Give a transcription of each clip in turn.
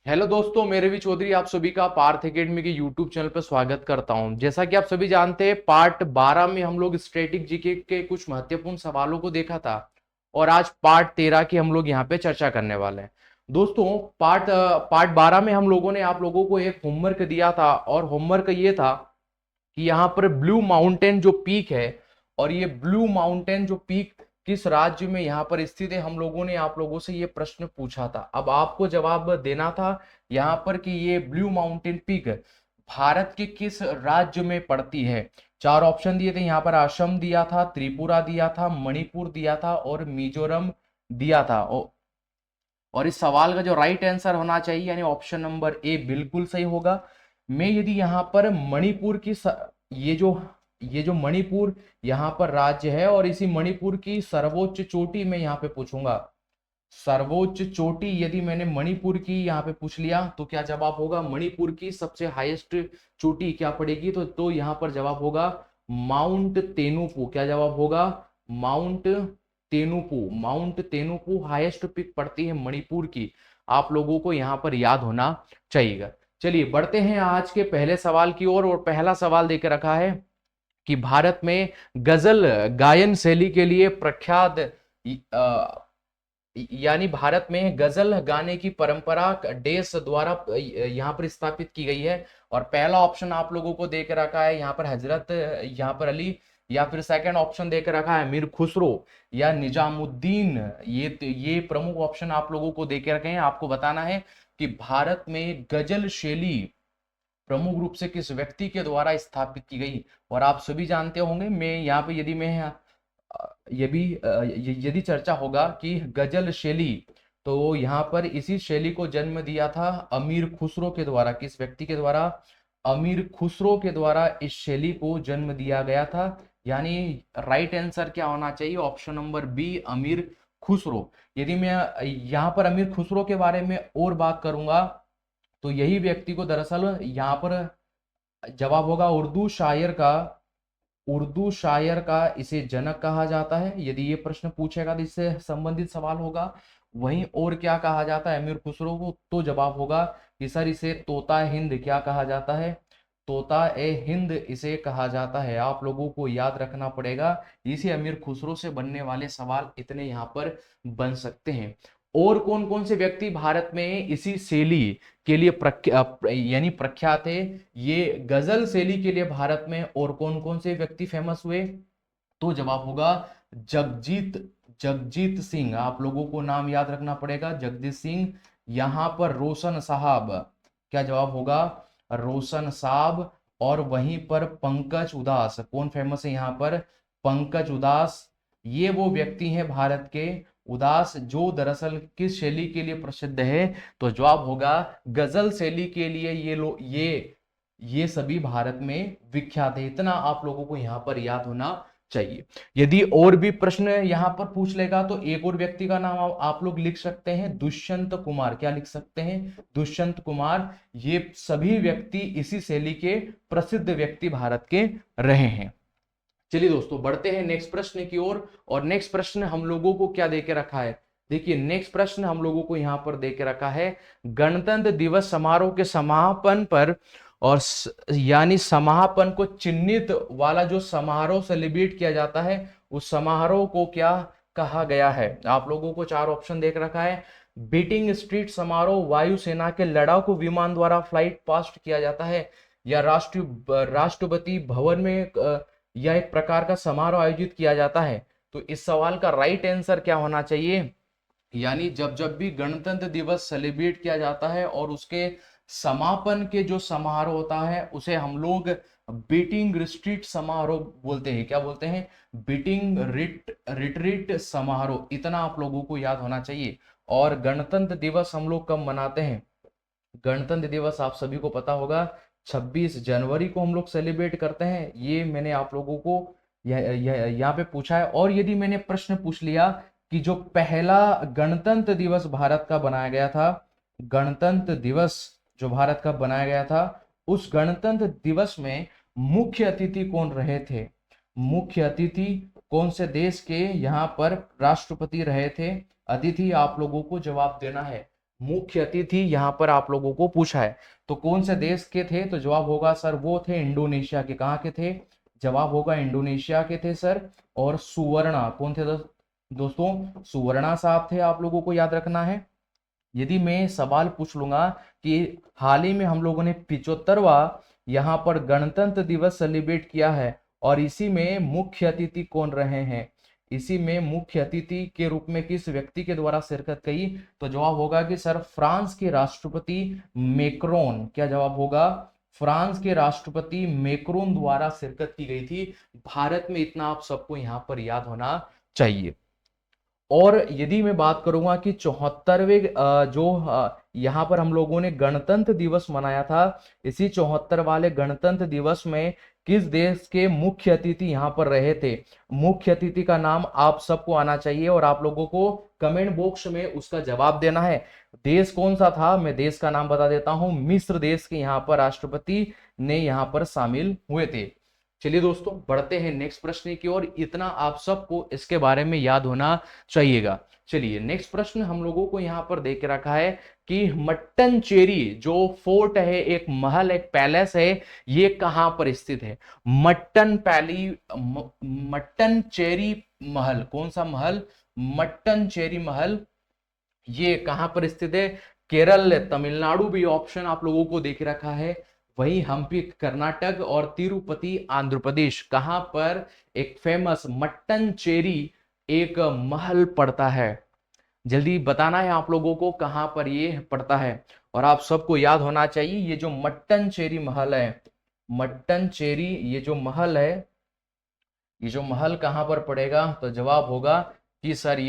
Hello दोस्तों, मेरे भी चौधरी आप सभी का पार्थ एकेडमी के यूट्यूब चैनल पर स्वागत करता हूं। जैसा कि आप सभी जानते हैं, पार्ट 12 में हम लोग स्टैटिक जीके के कुछ महत्वपूर्ण सवालों को देखा था और आज पार्ट 13 की हम लोग यहाँ पे चर्चा करने वाले हैं। दोस्तों, पार्ट 12 में हम लोगों ने आप लोगों को एक होमवर्क दिया था और होमवर्क ये था कि यहाँ पर ब्लू माउंटेन जो पीक है और ये ब्लू माउंटेन जो पीक किस राज्य में यहाँ पर स्थित है, हम लोगों ने आप लोगों से ये प्रश्न पूछा था। अब आपको जवाब देना था यहाँ पर कि ये ब्लू माउंटेन पीक भारत के किस राज्य में पड़ती है। चार ऑप्शन दिए थे यहाँ पर, असम दिया था, त्रिपुरा दिया था, मणिपुर दिया था और मिजोरम दिया था। और इस सवाल का जो राइट आंसर होना चाहिए यानी ऑप्शन नंबर ए बिल्कुल सही होगा। मैं यदि यहाँ पर मणिपुर की ये जो मणिपुर यहाँ पर राज्य है और इसी मणिपुर की सर्वोच्च चोटी में यहाँ पे पूछूंगा। सर्वोच्च चोटी यदि मैंने मणिपुर की यहाँ पे पूछ लिया तो क्या जवाब होगा? मणिपुर की सबसे हाईएस्ट चोटी क्या पड़ेगी? तो यहाँ पर जवाब होगा माउंट तेनुपू। क्या जवाब होगा? माउंट तेनुपू। माउंट तेनुपू हाईएस्ट पिक पड़ती है मणिपुर की। आप लोगों को यहाँ पर याद होना चाहिए। चलिए बढ़ते हैं आज के पहले सवाल की ओर। और पहला सवाल देकर रखा है कि भारत में गजल गायन शैली के लिए प्रख्यात यानी भारत में गजल गाने की परंपरा देश द्वारा यहाँ पर स्थापित की गई है। और पहला ऑप्शन आप लोगों को देकर रखा है यहाँ पर हजरत यहाँ पर अली, या फिर सेकंड ऑप्शन देकर रखा है मीर खुसरो या निजामुद्दीन। ये प्रमुख ऑप्शन आप लोगों को देकर रखे हैं। आपको बताना है कि भारत में गजल शैली प्रमुख रूप से किस व्यक्ति के द्वारा स्थापित की गई। और आप सभी जानते होंगे, मैं यहाँ पे ये भी यदि चर्चा होगा कि गजल शैली, तो यहाँ पर इसी शैली को जन्म दिया था अमीर खुसरो के द्वारा। किस व्यक्ति के द्वारा? अमीर खुसरो के द्वारा इस शैली को जन्म दिया गया था। यानी राइट आंसर क्या होना चाहिए? ऑप्शन नंबर बी, अमीर खुसरो। यदि मैं यहाँ पर अमीर खुसरो के बारे में और बात करूंगा तो यही व्यक्ति को दरअसल यहाँ पर जवाब होगा उर्दू शायर का इसे जनक कहा जाता है। यदि ये प्रश्न पूछेगा तो इससे संबंधित सवाल होगा। वहीं और क्या कहा जाता है अमीर खुसरो को? तो जवाब होगा कि सर इसे तोता हिंद क्या कहा जाता है? तोता ए हिंद इसे कहा जाता है। आप लोगों को याद रखना पड़ेगा। इसी अमीर खुसरो से बनने वाले सवाल इतने यहाँ पर बन सकते हैं। और कौन कौन से व्यक्ति भारत में इसी शैली के लिए यानी प्रख्यात है? ये गजल शैली के लिए भारत में और कौन कौन से व्यक्ति फेमस हुए? तो जवाब होगा जगजीत जगजीत सिंह। आप लोगों को नाम याद रखना पड़ेगा, जगजीत सिंह। यहां पर रोशन साहब। क्या जवाब होगा? रोशन साहब। और वहीं पर पंकज उदास। कौन फेमस है यहाँ पर? पंकज उदास। ये वो व्यक्ति हैं भारत के उदास जो दरअसल किस शैली के लिए प्रसिद्ध है? तो जवाब होगा गजल शैली के लिए। ये सभी भारत में विख्यात है। इतना आप लोगों को यहाँ पर याद होना चाहिए। यदि और भी प्रश्न यहाँ पर पूछ लेगा तो एक और व्यक्ति का नाम आप लोग लिख सकते हैं, दुष्यंत कुमार। क्या लिख सकते हैं? दुष्यंत कुमार। ये सभी व्यक्ति इसी शैली के प्रसिद्ध व्यक्ति भारत के रहे हैं। चलिए दोस्तों बढ़ते हैं नेक्स्ट प्रश्न की ओर। और नेक्स्ट प्रश्न हम लोगों को क्या देके रखा है? देखिए नेक्स्ट प्रश्न हम लोगों को यहाँ पर देके रखा है गणतंत्र दिवस समारोह के समापन पर और यानी समापन को चिन्हित वाला जो समारोह सेलिब्रेट किया जाता है उस समारोह को क्या कहा गया है? आप लोगों को चार ऑप्शन देख रखा है। बीटिंग स्ट्रीट समारोह वायुसेना के लड़ाकू विमान द्वारा फ्लाइट पास्ट किया जाता है, या राष्ट्रपति भवन में या एक प्रकार का समारोह आयोजित किया जाता है। तो इस सवाल का राइट आंसर क्या होना चाहिए? यानी जब जब भी गणतंत्र दिवस सेलिब्रेट किया जाता है और उसके समापन के जो समारोह होता है उसे हम लोग बीटिंग रिट्रीट समारोह बोलते हैं। क्या बोलते हैं? बीटिंग रिट्रीट समारोह। इतना आप लोगों को याद होना चाहिए। और गणतंत्र दिवस हम लोग कब मनाते हैं? गणतंत्र दिवस आप सभी को पता होगा 26 जनवरी को हम लोग सेलिब्रेट करते हैं। ये मैंने आप लोगों को यहाँ पे पूछा है। और यदि मैंने प्रश्न पूछ लिया कि जो पहला गणतंत्र दिवस भारत का बनाया गया था, गणतंत्र दिवस जो भारत का बनाया गया था, उस गणतंत्र दिवस में मुख्य अतिथि कौन रहे थे? मुख्य अतिथि कौन से देश के यहाँ पर राष्ट्रपति रहे थे? अतिथि आप लोगों को जवाब देना है। मुख्य अतिथि यहाँ पर आप लोगों को पूछा है। तो कौन से देश के थे? तो जवाब होगा सर वो थे इंडोनेशिया के। कहाँ के थे? जवाब होगा इंडोनेशिया के थे सर। और सुवर्णा कौन थे दोस्तों? सुवर्णा साहब थे, आप लोगों को याद रखना है। यदि मैं सवाल पूछ लूंगा कि हाल ही में हम लोगों ने 75वां यहाँ पर गणतंत्र दिवस सेलिब्रेट किया है और इसी में मुख्य अतिथि कौन रहे हैं, इसी में मुख्य अतिथि के रूप में किस व्यक्ति के द्वारा शिरकत की? तो जवाब होगा कि सर फ्रांस के राष्ट्रपति मैक्रोन। क्या जवाब होगा? फ्रांस के राष्ट्रपति मैक्रोन द्वारा शिरकत की गई थी। भारत में इतना आप सबको यहाँ पर याद होना चाहिए। और यदि मैं बात करूंगा कि 74वें जो यहाँ पर हम लोगों ने गणतंत्र दिवस मनाया था, इसी 74 वाले गणतंत्र दिवस में किस देश के मुख्य अतिथि यहाँ पर रहे थे? मुख्य अतिथि का नाम आप सबको आना चाहिए और आप लोगों को कमेंट बॉक्स में उसका जवाब देना है। देश कौन सा था? मैं देश का नाम बता देता हूं। मिस्र देश के यहाँ पर राष्ट्रपति ने यहाँ पर शामिल हुए थे। चलिए दोस्तों बढ़ते हैं नेक्स्ट प्रश्न की ओर। इतना आप सबको इसके बारे में याद होना चाहिएगा। चलिए नेक्स्ट प्रश्न हम लोगों को यहाँ पर देख रखा है कि मट्टनचेरी जो फोर्ट है, एक महल, एक पैलेस है, ये कहां पर स्थित है? मट्टनचेरी महल, कौन सा महल? मट्टनचेरी महल, ये कहां पर स्थित है? केरल, तमिलनाडु भी ऑप्शन आप लोगों को देख रखा है। वही हम्पी कर्नाटक और तिरुपति आंध्र प्रदेश। कहां पर एक फेमस मट्टनचेरी एक महल पड़ता है? जल्दी बताना है आप लोगों को कहां पर ये पड़ता है। और आप सबको याद होना चाहिए ये जो मट्टनचेरी महल है, मट्टनचेरी ये जो महल है, ये जो महल कहां पर पड़ेगा? तो जवाब होगा कि सर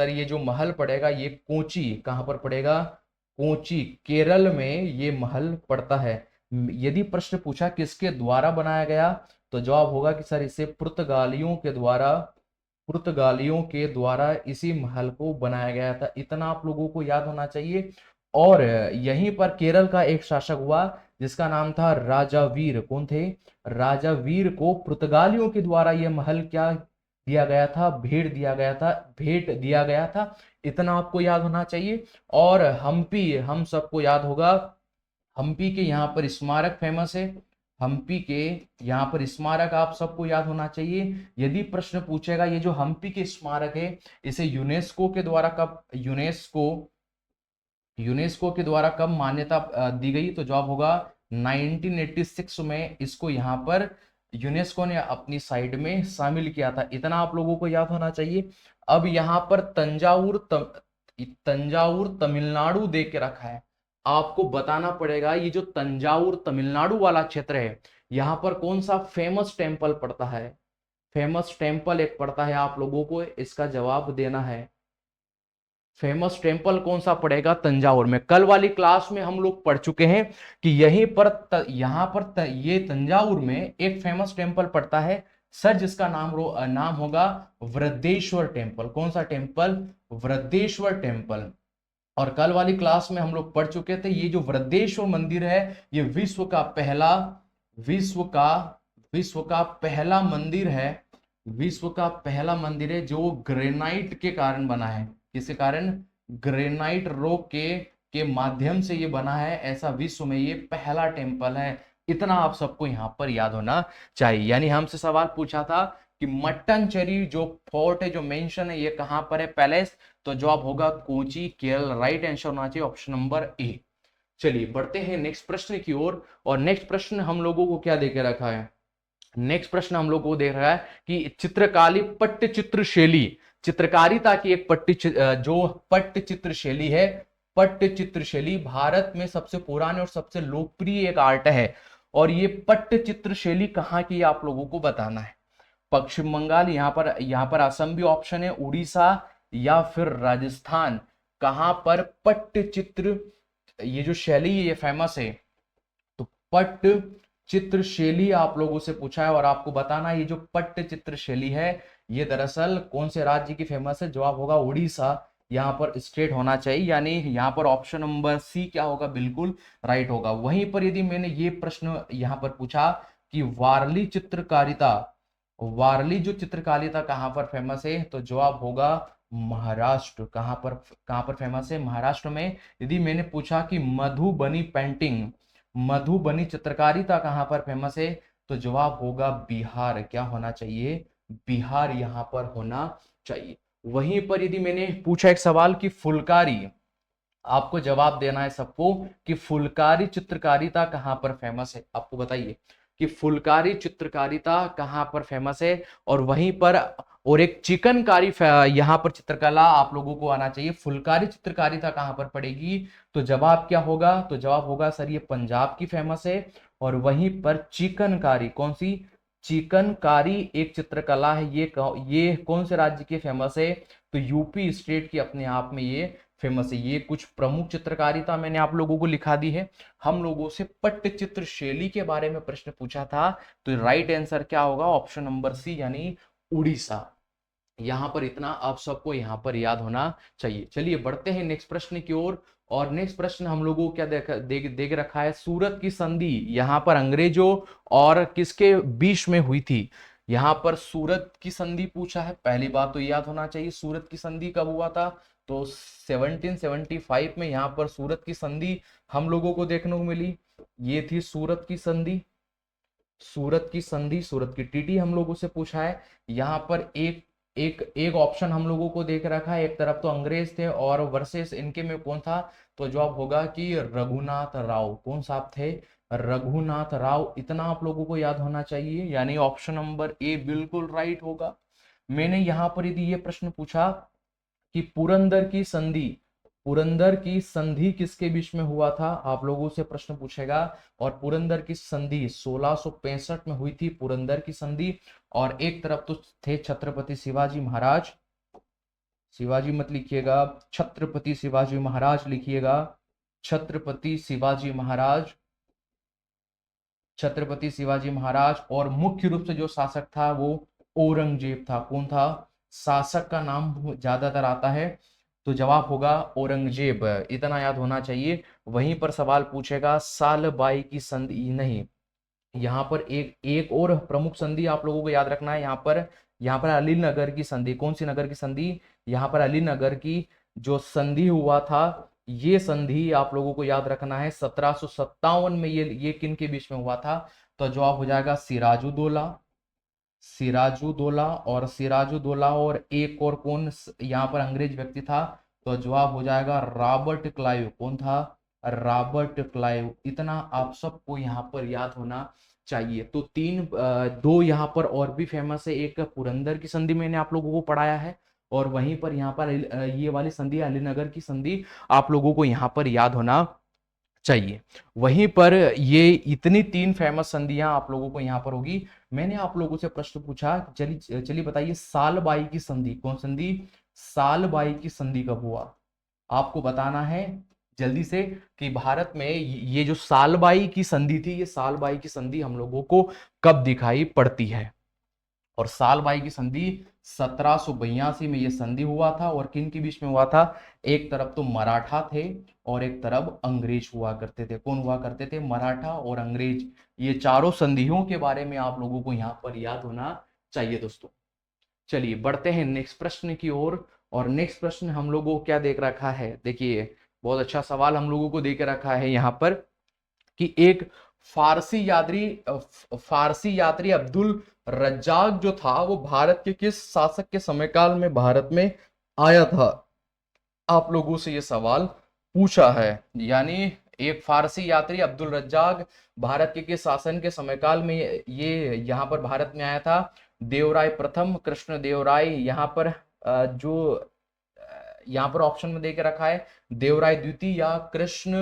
ये जो महल पड़ेगा ये कोची। कहां पर पड़ेगा? कोची, केरल में ये महल पड़ता है। यदि प्रश्न पूछा किसके द्वारा बनाया गया, तो जवाब होगा कि सर इसे पुर्तगालियों के द्वारा इसी महल को बनाया गया था। इतना आप लोगों को याद होना चाहिए। और यहीं पर केरल का एक शासक हुआ जिसका नाम था राजा वीर। कौन थे? राजा वीर को पुर्तगालियों के द्वारा यह महल क्या दिया गया था? भेंट दिया गया था। इतना आपको याद होना चाहिए। और हम्पी हम सबको याद होगा, हम्पी के यहाँ पर स्मारक फेमस है। हम्पी के यहाँ पर स्मारक आप सबको याद होना चाहिए। यदि प्रश्न पूछेगा ये जो हम्पी के स्मारक है इसे यूनेस्को के द्वारा कब यूनेस्को के द्वारा कब मान्यता दी गई? तो जवाब होगा 1986 में इसको यहाँ पर यूनेस्को ने अपनी साइड में शामिल किया था। इतना आप लोगों को याद होना चाहिए। अब यहाँ पर तंजावुर तमिलनाडु दे के रखा है। आपको बताना पड़ेगा ये जो तंजावुर तमिलनाडु वाला क्षेत्र है यहाँ पर कौन सा फेमस टेम्पल पड़ता है? फेमस टेम्पल एक पड़ता है, आप लोगों को इसका जवाब देना है। फेमस टेम्पल कौन सा पड़ेगा? तंजावुर में। कल वाली क्लास में हम लोग पढ़ चुके हैं कि यहीं पर ये तंजावुर में एक फेमस टेम्पल पड़ता है सर, जिसका नाम होगा वृद्धेश्वर टेम्पल। कौन सा टेम्पल? वृद्धेश्वर टेम्पल। और कल वाली क्लास में हम लोग पढ़ चुके थे ये जो वृद्धेश्वर मंदिर है ये विश्व का पहला मंदिर है। विश्व का पहला मंदिर है जो ग्रेनाइट के कारण बना है। किसके कारण? ग्रेनाइट रॉक के माध्यम से ये बना है। ऐसा विश्व में ये पहला टेम्पल है। इतना आप सबको यहाँ पर याद होना चाहिए। यानी हमसे सवाल पूछा था कि मट्टनचेरी जो फोर्ट है, जो मेंशन है, ये कहां पर है? पैलेस। तो जवाब होगा कोची, केरल। राइट आंसर होना चाहिए ऑप्शन नंबर ए। चलिए बढ़ते हैं नेक्स्ट प्रश्न की ओर। और नेक्स्ट प्रश्न हम लोगों को क्या देके रखा है? नेक्स्ट प्रश्न हम लोग को देख रहा है कि चित्रकारी पट्टचित्र शैली, चित्रकारिता की एक जो पट्टचित्र शैली है, पट्टचित्र शैली भारत में सबसे पुराने और सबसे लोकप्रिय एक आर्ट है। और ये पट्टचित्र शैली कहाँ की आप लोगों को बताना है। पश्चिम बंगाल, यहाँ पर असम भी ऑप्शन है, उड़ीसा या फिर राजस्थान। कहां पर पट्टचित्र ये जो शैली है ये फेमस है? तो पट्टचित्र शैली आप लोगों से पूछा है और आपको बताना है ये जो पट्टचित्र शैली है ये दरअसल कौन से राज्य की फेमस है? जवाब होगा उड़ीसा। यहाँ पर स्टेट होना चाहिए, यानी यहाँ पर ऑप्शन नंबर सी क्या होगा? बिल्कुल राइट होगा। वहीं पर यदि मैंने ये प्रश्न यहाँ पर पूछा कि वारली जो चित्रकारिता कहां पर फेमस है? तो जवाब होगा महाराष्ट्र कहाँ पर फेमस है? महाराष्ट्र में। यदि मैंने पूछा कि मधुबनी पेंटिंग, मधुबनी चित्रकारिता कहाँ पर फेमस है, तो जवाब होगा बिहार। क्या होना चाहिए? बिहार यहाँ पर होना चाहिए। वहीं पर यदि मैंने पूछा एक सवाल कि फुलकारी, आपको जवाब देना है सबको कि फुलकारी चित्रकारिता कहाँ पर फेमस है। आपको बताइए कि फुलकारी चित्रकारिता कहाँ पर फेमस है। और वहीं पर और एक चिकनकारी यहाँ पर चित्रकला आप लोगों को आना चाहिए। फुलकारी चित्रकारिता कहाँ पर पड़ेगी, तो जवाब क्या होगा? तो जवाब होगा सर ये पंजाब की फेमस है। और वहीं पर चिकनकारी, कौन सी? चिकनकारी एक चित्रकला है, ये कौन से राज्य की फेमस है? तो यूपी स्टेट की अपने आप में ये फेमस है। ये कुछ प्रमुख चित्रकारिता मैंने आप लोगों को लिखा दी है। हम लोगों से पट्टचित्र शैली के बारे में प्रश्न पूछा था, तो राइट आंसर क्या होगा? ऑप्शन नंबर सी, यानी उड़ीसा। यहां पर इतना आप सबको यहां पर याद होना चाहिए। चलिए बढ़ते हैं नेक्स्ट प्रश्न की ओर। और नेक्स्ट प्रश्न हम लोगों को क्या देख रखा है? सूरत की संधि यहां पर अंग्रेजों और किसके बीच में हुई थी? यहां पर सूरत की संधि पूछा है। पहली बात तो याद होना चाहिए सूरत की संधि कब हुआ था, तो 1775 में यहां पर सूरत की संधि हम लोगों को देखने को मिली। ये थी सूरत की संधि। सूरत की संधि, सूरत की टीटी हम लोगों से पूछा है। यहाँ पर एक एक एक ऑप्शन हम लोगों को देख रखा है, एक तरफ तो अंग्रेज थे और वर्सेस इनके में कौन था, तो जवाब होगा कि रघुनाथ राव। कौन साहब थे? रघुनाथ राव। इतना आप लोगों को याद होना चाहिए, यानी ऑप्शन नंबर ए बिल्कुल राइट होगा। मैंने यहाँ पर यदि ये प्रश्न पूछा कि पुरंदर की संधि, पुरंदर की संधि किसके बीच में हुआ था, आप लोगों से प्रश्न पूछेगा। और पुरंदर की संधि 1665 में हुई थी, पुरंदर की संधि। और एक तरफ तो थे छत्रपति शिवाजी महाराज, शिवाजी मत लिखिएगा, छत्रपति शिवाजी महाराज लिखिएगा, छत्रपति शिवाजी महाराज, छत्रपति शिवाजी महाराज। और मुख्य रूप से जो शासक था वो औरंगजेब था। कौन था? शासक का नाम ज्यादातर आता है, तो जवाब होगा औरंगजेब। इतना याद होना चाहिए। वहीं पर सवाल पूछेगा सालबाई की संधि, नहीं, यहाँ पर एक एक और प्रमुख संधि आप लोगों को याद रखना है। यहाँ पर अलीनगर की संधि, कौन सी नगर की संधि? यहाँ पर अलीनगर की जो संधि हुआ था, ये संधि आप लोगों को याद रखना है 1757 में। ये किन के बीच में हुआ था, तो जवाब हो जाएगा सिराजुद्दौला, सिराजुद्दौला। और सिराजुद्दौला और एक और कौन यहाँ पर अंग्रेज व्यक्ति था, तो जवाब हो जाएगा रॉबर्ट क्लाइव। कौन था? Robert Clive. इतना आप सबको यहाँ पर याद होना चाहिए। तो दो यहाँ पर और भी फेमस है। एक पुरंदर की संधि मैंने आप लोगों को पढ़ाया है, और वहीं पर यहाँ पर ये वाली संधि अलीनगर की संधि आप लोगों को यहाँ पर याद होना चाहिए। वहीं पर ये इतनी तीन फेमस संधियां आप लोगों को यहां पर होगी। मैंने आप लोगों से प्रश्न पूछा, चलिए चलिए बताइए सालबाई की संधि, कौन संधि? सालबाई की संधि कब हुआ? आपको बताना है जल्दी से कि भारत में ये जो सालबाई की संधि थी, ये सालबाई की संधि हम लोगों को कब दिखाई पड़ती है। और सालबाई की संधि 1782 में ये संधि हुआ था। और किन के बीच में हुआ था? एक तरफ तो मराठा थे और एक तरफ अंग्रेज हुआ करते थे। कौन हुआ करते थे? मराठा और अंग्रेज। ये चारों संधियों के बारे में आप लोगों को यहाँ पर याद होना चाहिए दोस्तों। चलिए बढ़ते हैं नेक्स्ट प्रश्न की ओर। और नेक्स्ट प्रश्न हम लोगों को क्या देख रखा है, देखिए बहुत अच्छा सवाल हम लोगों को देख रखा है यहाँ पर कि एक फारसी यात्री अब्दुल रज्जाक जो था, वो भारत के किस शासक के समयकाल में भारत में आया था? आप लोगों से ये सवाल पूछा है। यानी एक फारसी यात्री अब्दुल रज्जाक भारत के किस शासन के समयकाल में ये यहाँ पर भारत में आया था? देवराय प्रथम, कृष्ण देवराय, यहाँ पर यहाँ पर ऑप्शन में देके रखा है देवराय द्वितीय या कृष्ण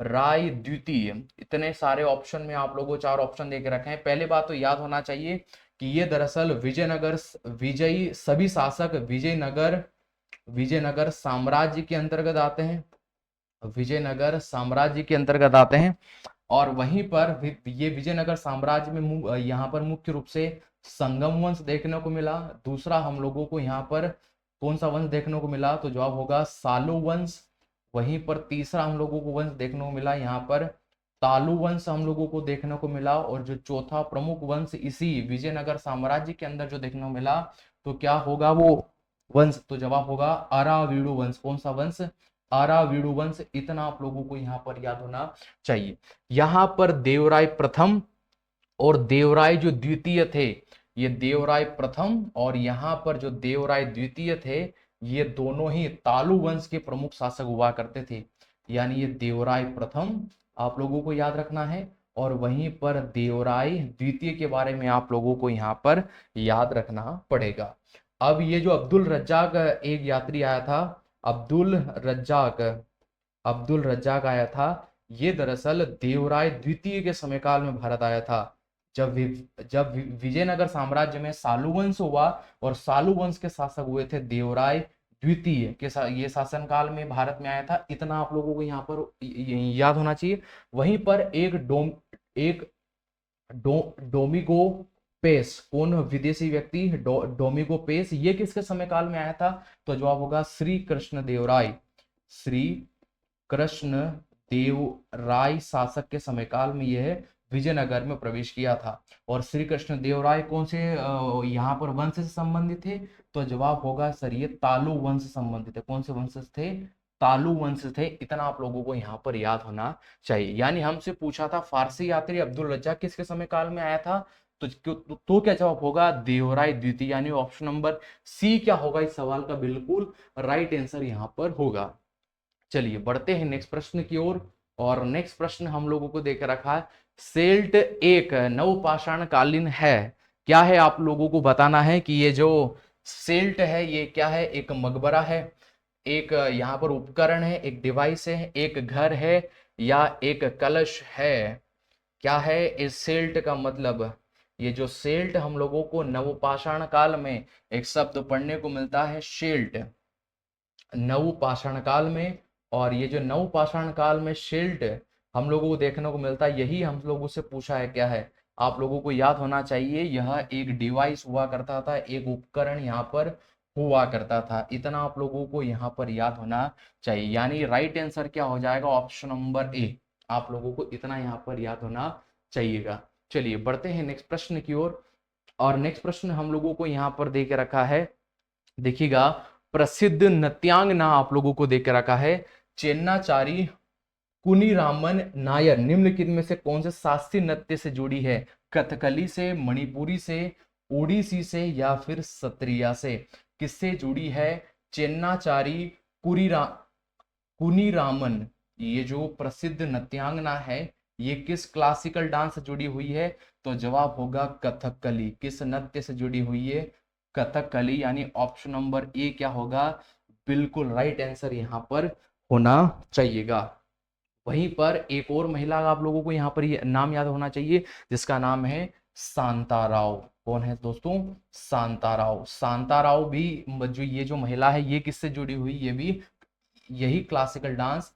राय द्वितीय। इतने सारे ऑप्शन में आप लोगों को चार ऑप्शन देके रखे हैं। पहले बात तो याद होना चाहिए कि ये दरअसल विजयनगर, विजयी सभी शासक विजयनगर साम्राज्य के अंतर्गत आते हैं, विजयनगर साम्राज्य के अंतर्गत आते हैं। और वहीं पर ये विजयनगर साम्राज्य में यहाँ पर मुख्य रूप से संगम वंश देखने को मिला। दूसरा हम लोगों को यहाँ पर कौन सा वंश देखने को मिला, तो जवाब होगा सालो वंश। वहीं पर तीसरा हम लोगों को वंश देखने को मिला यहाँ पर तालु वंश हम लोगों को देखने को मिला। और जो चौथा प्रमुख वंश इसी विजयनगर साम्राज्य के अंदर जो देखने को मिला, तो क्या होगा वो वंश, तो जवाब होगा अरावीडु वंश। कौन सा वंश? अरावीडु वंश। इतना आप लोगों को यहाँ पर याद होना चाहिए। यहाँ पर देवराय प्रथम और देवराय जो द्वितीय थे, ये देवराय प्रथम और यहाँ पर जो देवराय द्वितीय थे, ये दोनों ही तालु वंश के प्रमुख शासक हुआ करते थे। यानी ये देवराय प्रथम आप लोगों को याद रखना है, और वहीं पर देवराय द्वितीय के बारे में आप लोगों को यहाँ पर याद रखना पड़ेगा। अब ये जो अब्दुल रज्जाक एक यात्री आया था, अब्दुल रज्जाक, अब्दुल रज्जाक आया था, ये दरअसल देवराय द्वितीय के समय काल में भारत आया था। जब विजयनगर साम्राज्य में सालु वंश हुआ, और सालु वंश के शासक हुए थे देवराय द्वितीय के ये शासन काल में भारत में आया था। इतना आप लोगों को यहाँ पर याद होना चाहिए। वहीं पर एक डोमिगो पेस, कौन विदेशी व्यक्ति? डोमिगो पेस, ये किसके समय काल में आया था? तो जवाब होगा श्री कृष्ण देवराय। श्री कृष्ण देव राय शासक के समय काल में यह विजयनगर में प्रवेश किया था। और श्री कृष्ण देव राय कौन से यहाँ पर वंश से संबंधित थे? तो जवाब होगा सर ये तालु वंश से संबंधित है। कौन से वंश थे? तालु वंश थे। इतना आप लोगों को यहाँ पर याद होना चाहिए। यानी हमसे पूछा था फारसी यात्री अब्दुल रज्जाक किसके समय काल में आया था, तो क्या जवाब होगा? देवराय द्वितीय। यानी ऑप्शन नंबर सी क्या होगा इस सवाल का बिल्कुल राइट आंसर यहाँ पर होगा। चलिए बढ़ते हैं नेक्स्ट प्रश्न की ओर। और नेक्स्ट प्रश्न हम लोगों को देकर रखा है, सेल्ट एक नवपाषाण कालीन है। क्या है आप लोगों को बताना है कि ये जो सेल्ट है ये क्या है? एक मकबरा है, एक यहाँ पर उपकरण है, एक डिवाइस है, एक घर है, या एक कलश है? क्या है इस सेल्ट का मतलब? ये जो सेल्ट हम लोगों को नवपाषाण काल में एक शब्द पढ़ने को मिलता है शेल्ट, नवपाषाण काल में। और ये जो नवपाषाण काल में शेल्ट हम लोगों को देखने को मिलता है, यही हम लोगों से पूछा है क्या है। आप लोगों को याद होना चाहिए यह एक डिवाइस हुआ करता था, एक उपकरण यहाँ पर हुआ करता था। इतना आप लोगों को यहाँ पर याद होना चाहिए। यानी राइट आंसर क्या हो जाएगा? Option number A. आप लोगों को इतना यहाँ पर याद होना चाहिएगा। चलिए बढ़ते हैं नेक्स्ट प्रश्न की ओर। और नेक्स्ट प्रश्न हम लोगों को यहाँ पर दे के रखा है, देखिएगा, प्रसिद्ध नृत्यांगना आप लोगों को देकर रखा है चेन्नाचारी कुनीरामन नायर निम्नलिखित में से कौन से शास्त्रीय नृत्य से जुड़ी है? कथकली से, मणिपुरी से, ओडिसी से, या फिर सत्रिया से? किससे जुड़ी है चेन्नाचारी कुनीरामन? ये जो प्रसिद्ध नृत्यांगना है ये किस क्लासिकल डांस से जुड़ी हुई है? तो जवाब होगा कथकली। किस नृत्य से जुड़ी हुई है? कथकली। यानी ऑप्शन नंबर ए क्या होगा? बिल्कुल राइट आंसर यहाँ पर होना चाहिएगा। वहीं पर एक और महिला आप लोगों को यहाँ पर ये नाम याद होना चाहिए, जिसका नाम है शांताराव। कौन है दोस्तों? शांताराव। शांताराव भी जो ये जो महिला है ये किससे जुड़ी हुई? ये भी यही क्लासिकल डांस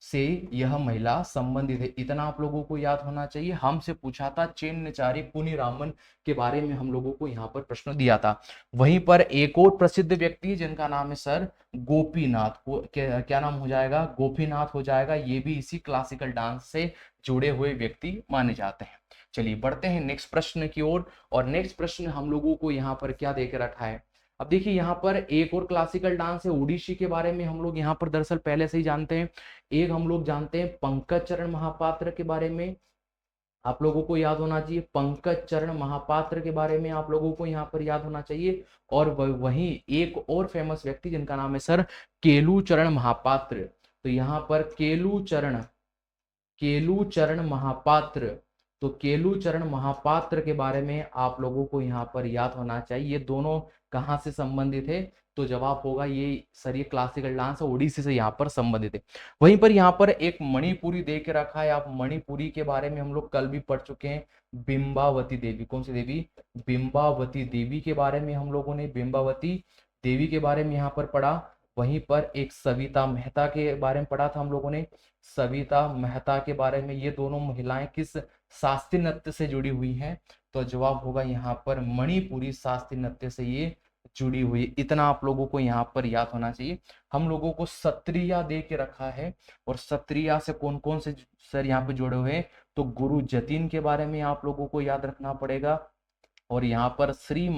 से यह महिला संबंधित है। इतना आप लोगों को याद होना चाहिए। हमसे पूछा था चेन्नचारी कुनीरामन के बारे में, हम लोगों को यहाँ पर प्रश्न दिया था। वहीं पर एक और प्रसिद्ध व्यक्ति जिनका नाम है सर गोपीनाथ, को क्या नाम हो जाएगा? गोपीनाथ हो जाएगा। ये भी इसी क्लासिकल डांस से जुड़े हुए व्यक्ति माने जाते हैं। चलिए बढ़ते हैं नेक्स्ट प्रश्न की ओर। और नेक्स्ट प्रश्न हम लोगों को यहाँ पर क्या देकर रखा है? अब देखिए यहाँ पर एक और क्लासिकल डांस है ओडिसी के बारे में हम लोग यहाँ पर दरअसल पहले से ही जानते हैं। एक हम लोग जानते हैं पंकज चरण महापात्र के बारे में, आप लोगों को याद होना चाहिए। पंकज चरण महापात्र के बारे में आप लोगों को यहाँ पर याद होना चाहिए। और वहीं एक और फेमस व्यक्ति जिनका नाम है सर केलू चरण महापात्र। तो यहाँ पर केलू चरण महापात्र, तो केलू चरण महापात्र के बारे में आप लोगों को यहाँ पर याद होना चाहिए। ये दोनों कहाँ से संबंधित है? तो जवाब होगा ये सर ये क्लासिकल डांस है ओडिसी से यहाँ पर संबंधित है। वहीं पर यहाँ पर एक मणिपुरी दे के रखा है। आप मणिपुरी के बारे में हम लोग कल भी पढ़ चुके हैं, बिंबावती देवी। कौन सी देवी? बिंबावती देवी के बारे में हम लोगों ने बिंबावती देवी के बारे में यहाँ पर पढ़ा। वहीं पर एक सविता मेहता के बारे में पढ़ा था हम लोगों ने, सविता मेहता के बारे में। ये दोनों महिलाएं किस शास्त्रीय नृत्य से जुड़ी हुई हैं? तो जवाब होगा यहाँ पर मणिपुरी शास्त्रीय नृत्य से ये जुड़ी हुई। इतना आप लोगों को यहाँ पर याद होना चाहिए। हम लोगों को सत्रिया दे के रखा है, और सत्रिया से कौन कौन से सर यहाँ पे जुड़े हुए हैं? तो गुरु जतीन के बारे में आप लोगों को याद रखना पड़ेगा। और यहाँ पर श्री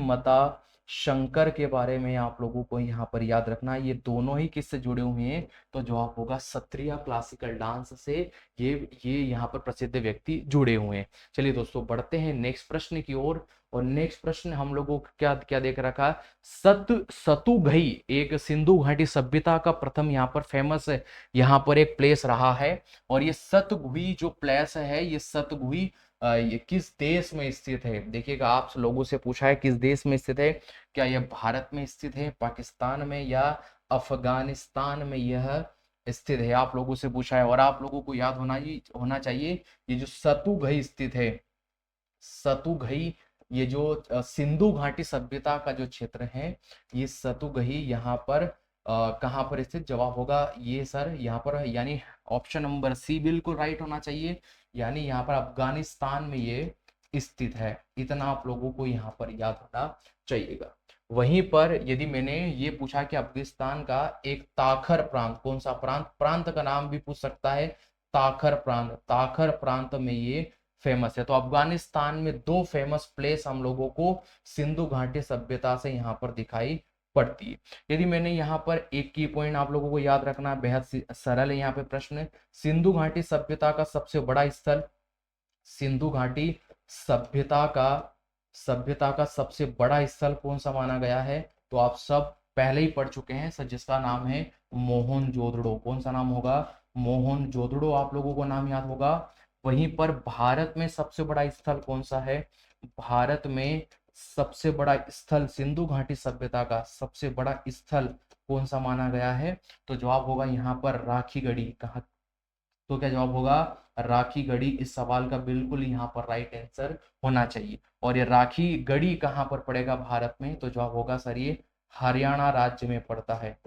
मता शंकर के बारे में आप लोगों को यहाँ पर याद रखना है। ये दोनों ही किससे जुड़े हुए हैं, तो जवाब होगा सत्रिया क्लासिकल डांस से ये यहाँ पर प्रसिद्ध व्यक्ति जुड़े हुए हैं। चलिए दोस्तों बढ़ते हैं नेक्स्ट प्रश्न की ओर। और नेक्स्ट प्रश्न हम लोगों को क्या क्या देख रखा है, सतुघई एक सिंधु घाटी सभ्यता का प्रथम यहाँ पर फेमस यहाँ पर एक प्लेस रहा है। और ये सतगुही जो प्लेस है, ये सतगुही ये किस देश में स्थित है। देखिएगा आप लोगों से पूछा है किस देश में स्थित है, क्या यह भारत में स्थित है, पाकिस्तान में या अफगानिस्तान में यह स्थित है, आप लोगों से पूछा है। और आप लोगों को याद होना चाहिए ये जो सतुघई स्थित है, सतुघई ये जो सिंधु घाटी सभ्यता का जो क्षेत्र है, ये सतुघई यहाँ पर कहाँ पर स्थित, जवाब होगा ये सर यहाँ पर, यानी ऑप्शन नंबर सी बिल्कुल राइट होना चाहिए, यानी यहाँ पर अफगानिस्तान में ये स्थित है। इतना आप लोगों को यहाँ पर याद होना चाहिएगा। वहीं पर यदि मैंने ये पूछा कि अफगानिस्तान का एक ताखर प्रांत, कौन सा प्रांत, प्रांत का नाम भी पूछ सकता है, ताखर प्रांत, ताखर प्रांत में ये फेमस है। तो अफगानिस्तान में दो फेमस प्लेस हम लोगों को सिंधु घाटी सभ्यता से यहाँ पर दिखाई पड़ती है। यदि मैंने यहाँ पर एक की पॉइंट आप लोगों को याद रखना है, बेहद सरल है यहाँ पे प्रश्न, सिंधु घाटी सभ्यता का सबसे बड़ा स्थल, सिंधु घाटी सभ्यता का सबसे बड़ा स्थल कौन सा माना गया है, तो आप सब पहले ही पढ़ चुके हैं सर, जिसका नाम है मोहनजोदड़ो। कौन सा नाम होगा, मोहनजोदड़ो आप लोगों को नाम याद होगा। वहीं पर भारत में सबसे बड़ा स्थल कौन सा है, भारत में सबसे बड़ा स्थल सिंधु घाटी सभ्यता का सबसे बड़ा स्थल कौन सा माना गया है, तो जवाब होगा यहाँ पर राखी गढ़ी। कहा, तो क्या जवाब होगा, राखी गढ़ी इस सवाल का बिल्कुल यहाँ पर राइट आंसर होना चाहिए। और ये राखी गढ़ी कहाँ पर पड़ेगा भारत में, तो जवाब होगा सर ये हरियाणा राज्य में पड़ता है,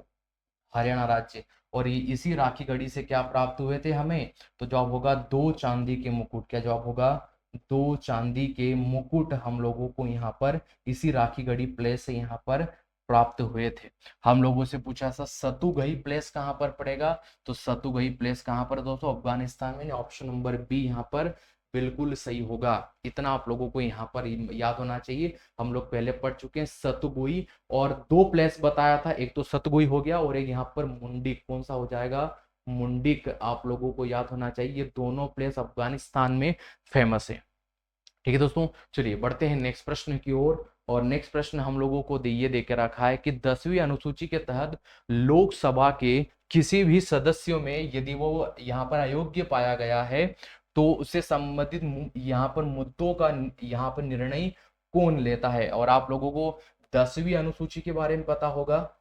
हरियाणा राज्य। और ये इसी राखी गढ़ी से क्या प्राप्त हुए थे हमें, तो जवाब होगा 2 चांदी के मुकुट। क्या जवाब होगा, 2 चांदी के मुकुट हम लोगों को यहाँ पर इसी राखी गढ़ी प्लेस से यहाँ पर प्राप्त हुए थे। हम लोगों से पूछा सा सतुघई प्लेस कहाँ पर पड़ेगा, तो सतुघई प्लेस कहाँ पर दोस्तों, अफगानिस्तान में। ऑप्शन नंबर बी यहाँ पर बिल्कुल सही होगा। इतना आप लोगों को यहाँ पर याद होना चाहिए, हम लोग पहले पढ़ चुके हैं सतुगुई, और 2 प्लेस बताया था, एक तो सतगुई हो गया और एक यहाँ पर मुंडिक, कौन सा हो जाएगा, मुंडिक आप लोगों को याद होना चाहिए। ये दोनों प्लेस अफगानिस्तान में फेमस है। ठीक है दोस्तों, चलिए बढ़ते हैं नेक्स्ट प्रश्न की ओर। और नेक्स्ट प्रश्न हम लोगों को ये दे के रखा है कि 10वीं अनुसूची के तहत लोकसभा के किसी भी सदस्यों में यदि वो यहाँ पर अयोग्य पाया गया है, तो उससे संबंधित यहाँ पर मुद्दों का यहाँ पर निर्णय कौन लेता है। और आप लोगों को 10वीं अनुसूची के बारे में पता होगा,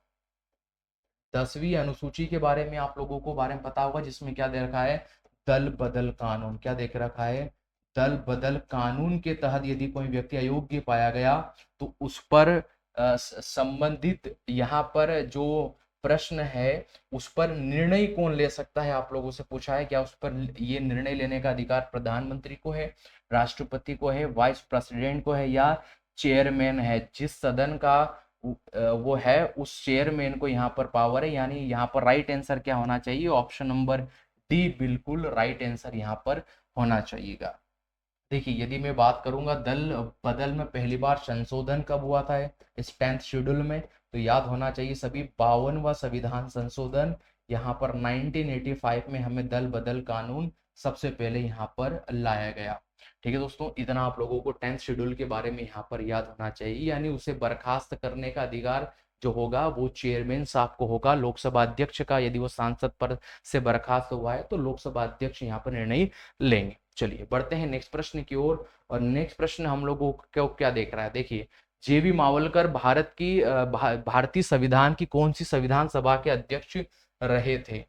10वीं अनुसूची के बारे में आप लोगों को बारे में पता होगा, जिसमें क्या दे रखा है, दल बदल कानून। क्या देख रखा है, दल बदल कानून के तहत यदि कोई व्यक्ति अयोग्य पाया गया, तो उस पर संबंधित यहाँ पर जो प्रश्न है उस पर निर्णय कौन ले सकता है, आप लोगों से पूछा है। क्या उस पर ये निर्णय लेने का अधिकार प्रधानमंत्री को है, राष्ट्रपति को है, वाइस प्रेसिडेंट को है, या चेयरमैन है। जिस सदन का वो है उस चेयरमैन को यहाँ पर पावर है। यानी यहाँ पर राइट आंसर क्या होना चाहिए, ऑप्शन नंबर डी बिल्कुल राइट आंसर यहाँ पर होना चाहिएगा। देखिए यदि मैं बात करूंगा दल बदल में पहली बार संशोधन कब हुआ था इस 10th शेड्यूल में, तो याद होना चाहिए सभी 52वां संविधान संशोधन यहाँ पर 1985 में हमें दल बदल कानून सबसे पहले यहाँ पर लाया गया। ठीक है दोस्तों, इतना आप लोगों को 10th शेड्यूल के बारे में यहाँ पर याद होना चाहिए। यानी उसे बर्खास्त करने का अधिकार जो होगा वो चेयरमैन साहब को होगा, लोकसभा अध्यक्ष का यदि वो सांसद पद से बर्खास्त हुआ है तो लोकसभा अध्यक्ष यहाँ पर निर्णय लेंगे। चलिए बढ़ते हैं नेक्स्ट प्रश्न की ओर। और नेक्स्ट प्रश्न हम लोगों को क्या देख रहा है, देखिए जेबी मावलकर भारतीय संविधान की कौन सी संविधान सभा के अध्यक्ष रहे थे,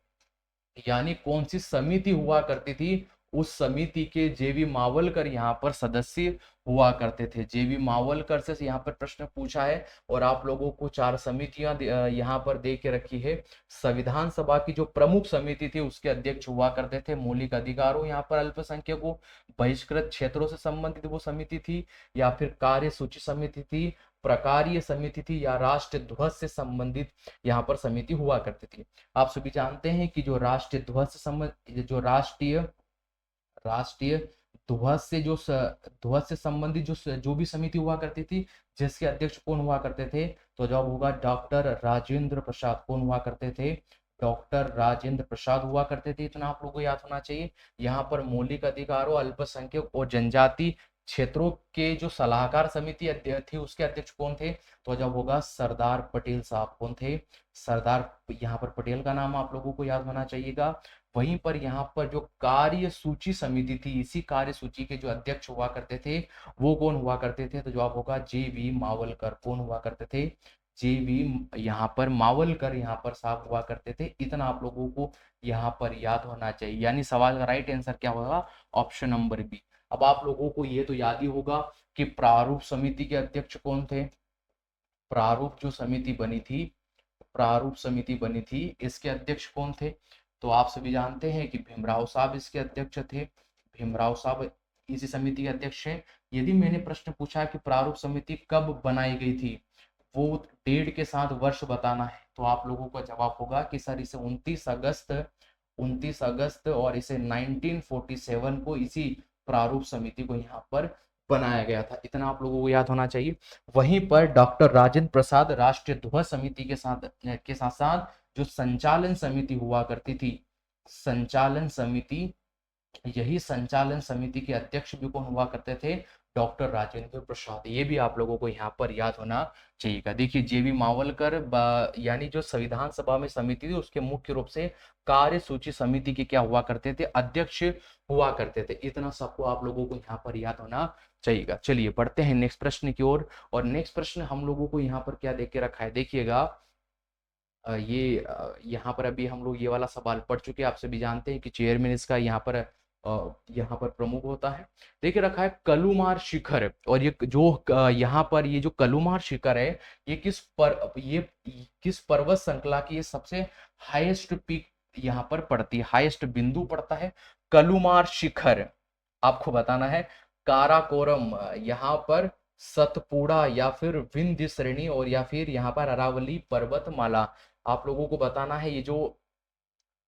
यानी कौन सी समिति हुआ करती थी, उस समिति के जेबी मावलकर यहाँ पर सदस्य हुआ करते थे। जेबी मावलकर से यहाँ पर प्रश्न पूछा है और आप लोगों को 4 समितियां यहाँ पर दे के रखी है। संविधान सभा की जो प्रमुख समिति थी उसके अध्यक्ष हुआ करते थे मौलिक अधिकारों, यहाँ पर अल्पसंख्यकों, बहिष्कृत क्षेत्रों से संबंधित वो समिति थी, या फिर कार्य सूची समिति थी, प्रकारीय समिति थी, या राष्ट्र ध्वज से संबंधित यहाँ पर समिति हुआ करती थी। आप सभी जानते हैं कि जो राष्ट्रीय ध्वज से संबंधित, जो राष्ट्रीय ध्वज से संबंधित जो भी समिति हुआ करती थी, जिसके अध्यक्ष कौन हुआ करते थे? तो जवाब होगा डॉक्टर राजेंद्र प्रसाद। कौन हुआ करते थे? डॉक्टर राजेंद्र प्रसाद हुआ करते थे। इतना आप लोगों को याद होना चाहिए। यहाँ पर मौलिक अधिकारों, अल्पसंख्यक और जनजाति क्षेत्रों के जो सलाहकार समिति थी, उसके अध्यक्ष कौन थे? तो जब होगा सरदार पटेल साहब। कौन थे? सरदार, यहाँ पर पटेल का नाम आप लोगों को याद होना चाहिएगा। वहीं पर यहाँ पर जो कार्य सूची समिति थी, इसी कार्य सूची के जो अध्यक्ष हुआ करते थे, वो कौन हुआ करते थे? तो जवाब होगा JV मावलकर। कौन हुआ करते थे? JV यहाँ पर मावलकर यहाँ पर साहब हुआ करते थे। इतना आप लोगों को यहाँ पर याद होना चाहिए। यानी सवाल का राइट आंसर क्या होगा? Option number B. अब आप लोगों को ये तो याद ही होगा कि प्रारूप समिति के अध्यक्ष कौन थे? प्रारूप जो समिति बनी थी, प्रारूप समिति बनी थी, इसके अध्यक्ष कौन थे? तो आप सभी जानते हैं कि भीमराव साहब इसके अध्यक्ष थे। भीमराव साहब इसी समिति के अध्यक्ष हैं। यदि मैंने प्रश्न पूछा कि प्रारूप समिति कब बनाई गई थी, वो डेट के साथ वर्ष बताना है, तो आप लोगों का जवाब होगा कि सर इसे 29 अगस्त और इसे 1947 को इसी प्रारूप समिति को यहाँ पर बनाया गया था। इतना आप लोगों को याद होना चाहिए। वहीं पर डॉक्टर राजेंद्र प्रसाद राष्ट्रीय ध्वज समिति के साथ साथ जो संचालन समिति हुआ करती थी, संचालन समिति, यही संचालन समिति के अध्यक्ष भी कौन हुआ करते थे? डॉक्टर राजेंद्र प्रसाद। ये भी आप लोगों को यहाँ पर याद होना चाहिए। देखिए JV मावलकर यानी जो संविधान सभा में समिति थी, उसके मुख्य रूप से कार्य सूची समिति के क्या हुआ करते थे? अध्यक्ष हुआ करते थे। इतना सबको आप लोगों को यहाँ पर याद होना चाहिए। चलिए बढ़ते हैं नेक्स्ट प्रश्न की ओर। और नेक्स्ट प्रश्न हम लोगों को यहाँ पर क्या देख के रखा है, देखिएगा। यहाँ पर अभी हम लोग ये वाला सवाल पढ़ चुके हैं। आप सभी जानते हैं कि चेयरमैन इसका यहाँ पर प्रमुख होता है। देखिए रखा है कलुमार शिखर। और ये जो यहाँ पर ये जो कलुमार शिखर है, ये किस पर्वत श्रृंखला की ये सबसे हाईएस्ट पीक यहाँ पर पड़ती है, हाईएस्ट बिंदु पड़ता है? कलुमार शिखर आपको बताना है। काराकोरम, यहाँ पर सतपुड़ा, या फिर विंध्य श्रेणी, और या फिर यहाँ पर अरावली पर्वतमाला। आप लोगों को बताना है। ये जो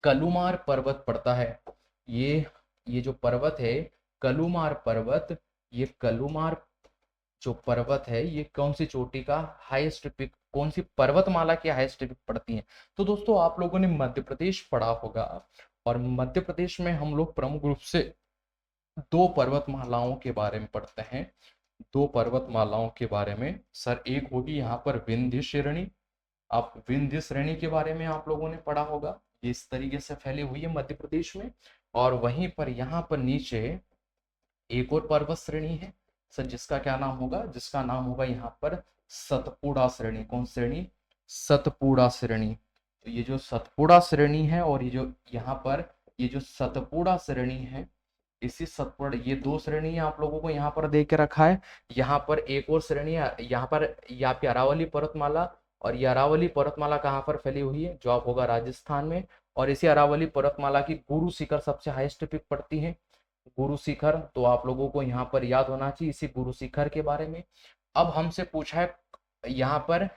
कलुमार पर्वत पड़ता है, ये जो पर्वत है कलुमार पर्वत, ये कलुमार जो पर्वत है, ये कौन सी चोटी का हाईएस्ट पीक, कौन सी पर्वतमाला की हाईएस्ट पीक पड़ती है? तो दोस्तों आप लोगों ने मध्य प्रदेश पढ़ा होगा, और मध्य प्रदेश में हम लोग प्रमुख रूप से दो पर्वतमालाओं के बारे में पढ़ते हैं। दो पर्वतमालाओं के बारे में सर, एक होगी यहाँ पर विंध्य श्रेणी। आप विंध्य श्रेणी के बारे में आप लोगों ने पढ़ा होगा, ये इस तरीके से फैली हुई है मध्य प्रदेश में। और वहीं पर यहाँ पर नीचे एक और पर्वत श्रेणी है सर, जिसका क्या नाम होगा? जिसका नाम होगा यहाँ पर सतपुड़ा श्रेणी। कौन श्रेणी? सतपुड़ा श्रेणी। तो ये जो सतपुड़ा श्रेणी है, और ये जो यहाँ पर ये जो सतपुड़ा श्रेणी है, इसी सतपुड़ा, ये दो श्रेणी आप लोगों को यहाँ पर दे के रखा है। यहाँ पर एक और श्रेणी है, यहाँ पर ये आपकी अरावली पर्वतमाला। और ये अरावली पर्वतमाला कहाँ पर फैली हुई है? जवाब होगा राजस्थान में। और इसी अरावली पर्वतमाला की गुरु शिखर सबसे हाईएस्ट पीक पड़ती है, गुरु शिखर। तो आप लोगों को यहाँ पर याद होना चाहिए इसी गुरु शिखर के बारे में। अब हमसे पूछा है यहाँ पर,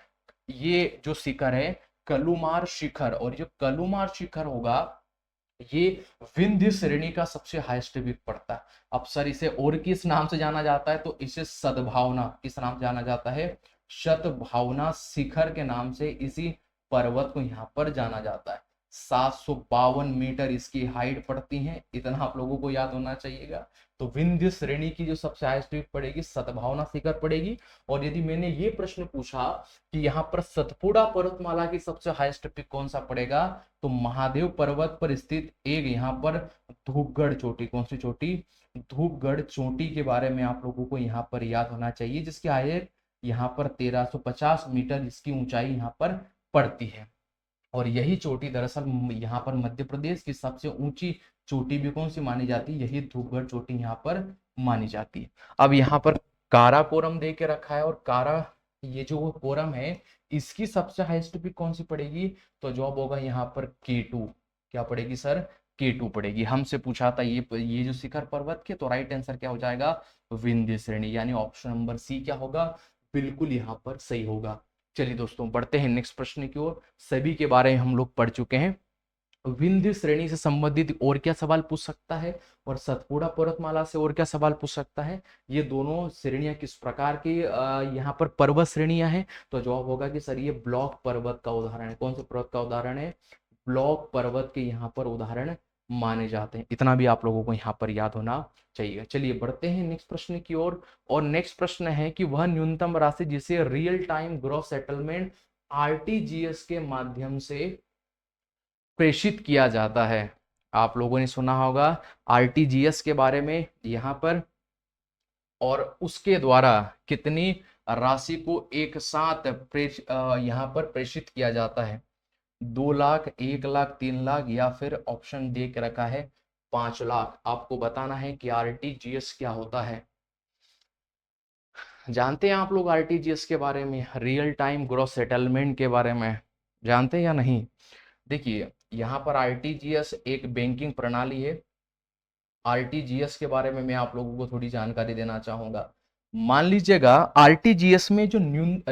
ये जो शिखर है कलुमार शिखर, और जो कलुमार शिखर होगा, ये विंध्य श्रेणी का सबसे हाईएस्ट पीक पड़ता है। अब सर इसे और किस नाम से जाना जाता है? तो इसे सद्भावना, किस नाम से जाना जाता है? सद्भावना शिखर के नाम से इसी पर्वत को यहाँ पर जाना जाता है। 752 मीटर इसकी हाइट पड़ती है। इतना आप लोगों को याद होना चाहिएगा। तो विंध्य श्रेणी की जो सबसे हाईएस्ट पीक पड़ेगी, सद्भावना शिखर पड़ेगी। और यदि मैंने ये प्रश्न पूछा कि यहाँ पर सतपुड़ा पर्वतमाला की सबसे हाईएस्ट पीक कौन सा पड़ेगा, तो महादेव पर्वत पर स्थित एक यहाँ पर धूपगढ़ चोटी, कौन सी चोटी? धूपगढ़ चोटी के बारे में आप लोगों को यहाँ पर याद होना चाहिए, जिसकी हाइट यहाँ पर 1350 मीटर इसकी ऊंचाई यहाँ पर पड़ती है। और यही चोटी दरअसल यहाँ पर मध्य प्रदेश की सबसे ऊंची चोटी भी कौन सी मानी जाती है? यही धूपगढ़ चोटी यहाँ पर मानी जाती है। अब यहाँ पर काराकोरम दे के रखा है, और ये जो कोरम है, इसकी सबसे हाईएस्ट पीक कौन सी पड़ेगी? तो जवाब होगा यहाँ पर K2। क्या पड़ेगी सर? K2 पड़ेगी। हमसे पूछा था ये जो शिखर पर्वत के, तो राइट आंसर क्या हो जाएगा? विंध्य श्रेणी, यानी ऑप्शन नंबर सी क्या होगा? बिल्कुल यहाँ पर सही होगा। चलिए दोस्तों बढ़ते हैं नेक्स्ट प्रश्न की ओर। सभी के बारे में हम लोग पढ़ चुके हैं। विंध्य श्रेणी से संबंधित और क्या सवाल पूछ सकता है, और सतपुड़ा पर्वतमाला से और क्या सवाल पूछ सकता है। ये दोनों श्रेणियां किस प्रकार की यहाँ पर पर्वत श्रेणियां हैं, तो जवाब होगा कि सर ये ब्लॉक पर्वत का उदाहरण है। कौन से पर्वत का उदाहरण है, ब्लॉक पर्वत के यहाँ पर उदाहरण माने जाते हैं। इतना भी आप लोगों को यहाँ पर याद होना चाहिए। चलिए बढ़ते हैं नेक्स्ट प्रश्न की ओर। और नेक्स्ट प्रश्न है कि वह न्यूनतम राशि जिसे real time gross settlement RTGS के माध्यम से प्रेषित किया जाता है। आप लोगों ने सुना होगा आरटीजीएस के बारे में यहाँ पर, और उसके द्वारा कितनी राशि को एक साथ यहाँ पर प्रेषित किया जाता है। 2 लाख, 1 लाख, 3 लाख, या फिर ऑप्शन दे के रखा है 5 लाख। आपको बताना है कि आरटीजीएस क्या होता है। जानते हैं आप लोग आरटीजीएस के बारे में, रियल टाइम ग्रॉस सेटलमेंट के बारे में जानते हैं या नहीं। देखिए यहाँ पर आरटीजीएस एक बैंकिंग प्रणाली है। आरटीजीएस के बारे में मैं आप लोगों को थोड़ी जानकारी देना चाहूंगा। मान लीजिएगा आरटीजीएस में जो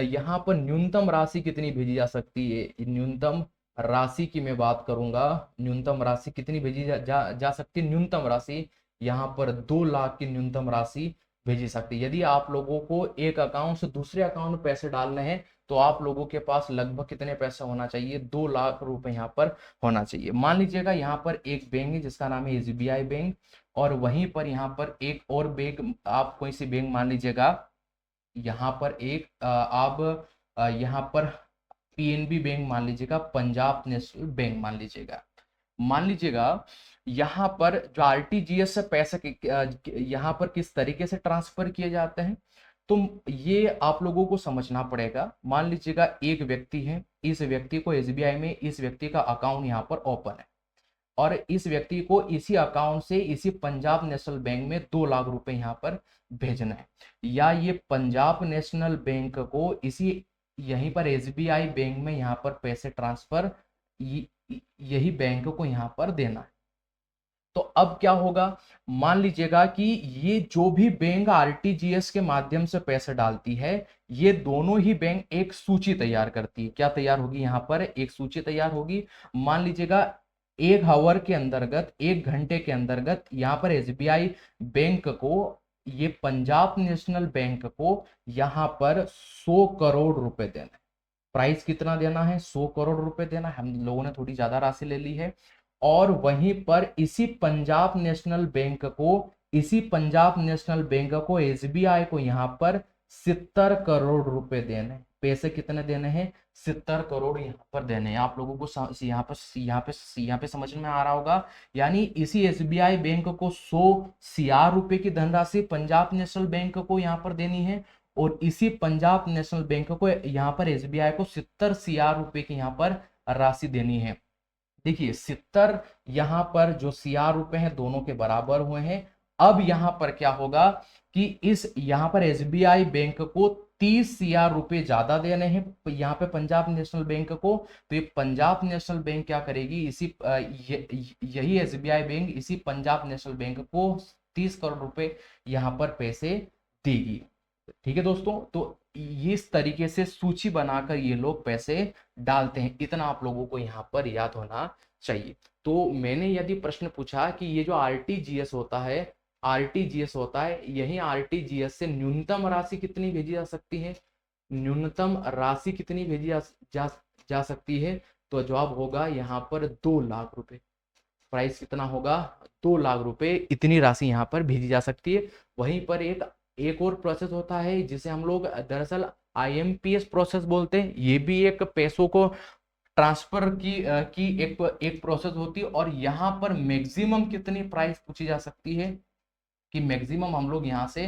यहाँ पर न्यूनतम राशि कितनी भेजी जा सकती है, न्यूनतम राशि की मैं बात करूंगा। न्यूनतम राशि कितनी भेजी जा सकती है, न्यूनतम राशि यहाँ पर 2 लाख की न्यूनतम राशि भेजी सकती है। यदि आप लोगों को एक अकाउंट से दूसरे अकाउंट में पैसे डालने हैं तो आप लोगों के पास लगभग कितने पैसे होना चाहिए, 2 लाख रुपए यहाँ पर होना चाहिए। मान लीजिएगा यहाँ पर एक बैंक है जिसका नाम है एसबीआई बैंक, और वहीं पर यहाँ पर एक और बैंक, आप कोई सी बैंक मान लीजिएगा, यहाँ पर एक आप यहाँ पर पीएनबी बैंक मान लीजिएगा, पंजाब नेशनल बैंक मान लीजिएगा। यहाँ पर जो आरटीजीएस से पैसे यहाँ पर किस तरीके से ट्रांसफर किए जाते हैं, तो ये आप लोगों को समझना पड़ेगा। मान लीजिएगा एक व्यक्ति है, इस व्यक्ति को एसबीआई में इस व्यक्ति का अकाउंट यहाँ पर ओपन है, और इस व्यक्ति को इसी अकाउंट से इसी पंजाब नेशनल बैंक में 2 लाख रुपए यहाँ पर भेजना है, या ये पंजाब नेशनल बैंक को इसी यहीं पर एसबीआई बैंक में यहाँ पर पैसे ट्रांसफर यही बैंक को यहाँ पर देना है। तो अब क्या होगा, मान लीजिएगा कि ये जो भी बैंक आरटीजीएस के माध्यम से पैसे डालती है, ये दोनों ही बैंक एक सूची तैयार करती है। क्या तैयार होगी, यहाँ पर एक सूची तैयार होगी। मान लीजिएगा 1 आवर के अंतर्गत, 1 घंटे के अंतर्गत यहाँ पर एसबीआई बैंक को, ये पंजाब नेशनल बैंक को यहाँ पर 100 करोड़ रुपए देना है। प्राइस कितना देना है, 100 करोड़ रुपए देना है। हम लोगों ने थोड़ी ज्यादा राशि ले ली है। और वहीं पर इसी पंजाब नेशनल बैंक को एसबीआई को यहाँ पर 70 करोड़ रुपए देने। पैसे कितने देने हैं, 70 करोड़ यहाँ पर देने हैं। आप लोगों को यहाँ पे समझ में आ रहा होगा। यानी इसी एसबीआई बैंक को 100 सीआर रुपए की धनराशि पंजाब नेशनल बैंक को यहाँ पर देनी है, और इसी पंजाब नेशनल बैंक को यहाँ पर एसबीआई को 70 सीआर रुपए की यहाँ पर राशि देनी है। देखिए 70 यहाँ पर जो सीआर रुपए हैं दोनों के बराबर हुए हैं। अब यहाँ पर क्या होगा कि इस यहाँ पर एसबीआई बैंक को 30 सीआर रुपए ज्यादा देने हैं यहाँ पे पंजाब नेशनल बैंक को। तो ये पंजाब नेशनल बैंक क्या करेगी, यही एसबीआई बैंक इसी पंजाब नेशनल बैंक को 30 करोड़ रुपए यहाँ पर पैसे देगी। ठीक है दोस्तों, तो इस तरीके से सूची बनाकर ये लोग पैसे डालते हैं। इतना आप लोगों को यहाँ पर याद होना चाहिए। तो मैंने यदि प्रश्न पूछा कि ये जो आरटीजीएस होता है, यही आरटीजीएस से न्यूनतम राशि कितनी भेजी जा सकती है, न्यूनतम राशि कितनी भेजी जा सकती है, तो जवाब होगा यहाँ पर 2 लाख रुपए। प्राइस कितना होगा, 2 लाख रुपए, इतनी राशि यहाँ पर भेजी जा सकती है। वहीं पर एक और प्रोसेस होता है जिसे हम लोग दरअसल आईएमपीएस प्रोसेस बोलते हैं। ये भी एक पैसों को ट्रांसफर की एक प्रोसेस होती है। और यहाँ पर मैक्सिमम कितनी प्राइस पूछी जा सकती है कि मैक्सिमम हम लोग यहाँ से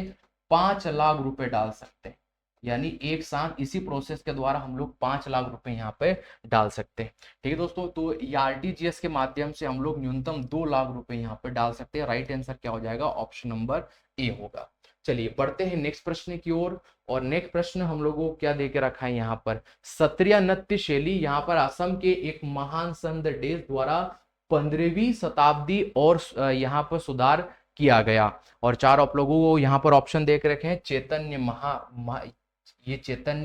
5 लाख रुपए डाल सकते हैं। यानी एक साथ इसी प्रोसेस के द्वारा हम लोग 5 लाख रुपए यहाँ पे डाल सकते हैं। ठीक है दोस्तों, तो ये आरटीजीएस के माध्यम से हम लोग न्यूनतम 2 लाख रुपए यहाँ पे डाल सकते हैं। राइट आंसर क्या हो जाएगा, ऑप्शन नंबर ए होगा। चलिए बढ़ते हैं नेक्स्ट प्रश्न की ओर। और नेक्स्ट प्रश्न हम लोगों को क्या देके रखा है यहाँ पर, सत्रिया नृत्य शैली यहाँ पर असम के एक महान संत डेस द्वारा 15वीं शताब्दी और यहाँ पर सुधार किया गया। और 4 आप लोगों को यहाँ पर ऑप्शन देख रखे हैं, चैतन्य